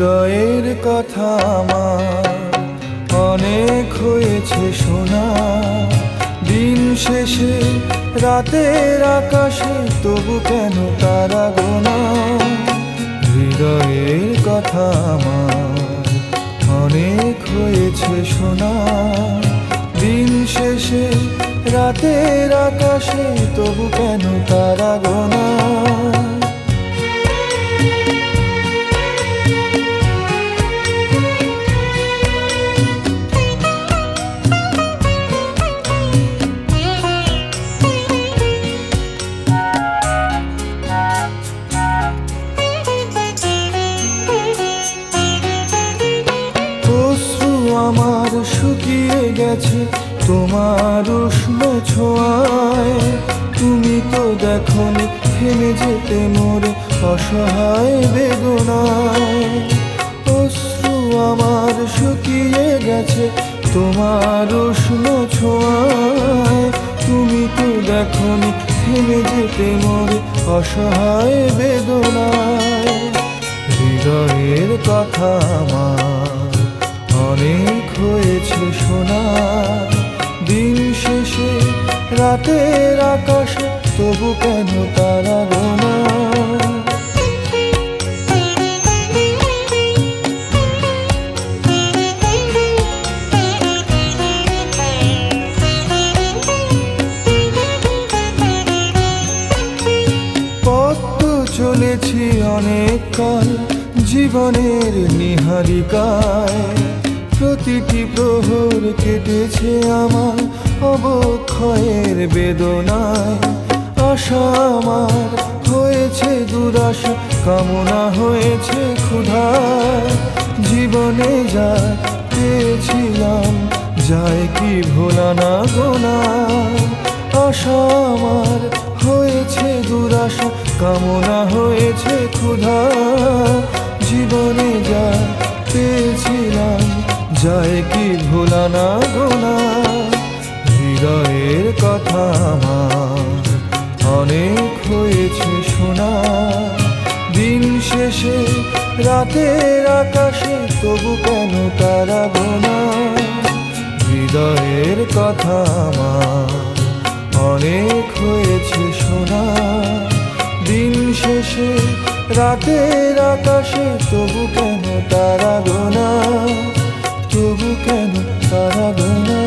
হৃদয়ের কথা আমার অনেক হয়েছে শোনা। দিন শেষে রাতের আকাশে তবু কেন তারা গোনা। হৃদয়ের কথা আমার অনেক হয়েছে শোনা। দিন শেষে রাতের আকাশে তবু কেন তারা গোনা। আমার শুকিয়ে গেছে তোমার উষ্ণ ছোঁয়ায়। তুমি তো দেখোনি থেমে যেতে মোরে অসহায় বেদনায়। অশ্রু আমার শুকিয়ে গেছে তোমার উষ্ণ ছোঁয়ায়। তুমি তো দেখোনি থেমে যেতে মোরে অসহায় বেদনায়। হৃদয়ের কথা আমার অনেক হয়েছে শোনা। দিন শেষে রাতের আকাশে তবু কেন তারা গোনা। পথ তো চলেছি অনেক কাল জীবনের নিহারিকায়। প্রতিটি প্রহর কেটেছে আমার অবক্ষয়ের বেদনায়। আশা আমার হয়েছে দুরাশা, কামনা হয়েছে ক্ষুধায়। জীবনে যা পেয়েছিলাম যায় কি ভোলা না গোনা। আশা আমার হয়েছে দুরাশা, কামনা হয়েছে ক্ষুধা। জীবনে যা পেয়েছিলাম যায় কি ভোলা না গোনা। হৃদয়ের কথা আমার অনেক হয়েছে শোনা। দিন শেষে রাতের আকাশে তবু কেন তারা গোনা। হৃদয়ের কথা আমার অনেক হয়েছে শোনা। দিন শেষে রাতের আকাশে তবু কেন তারা গোনা। তবু কেন তারা গোনা।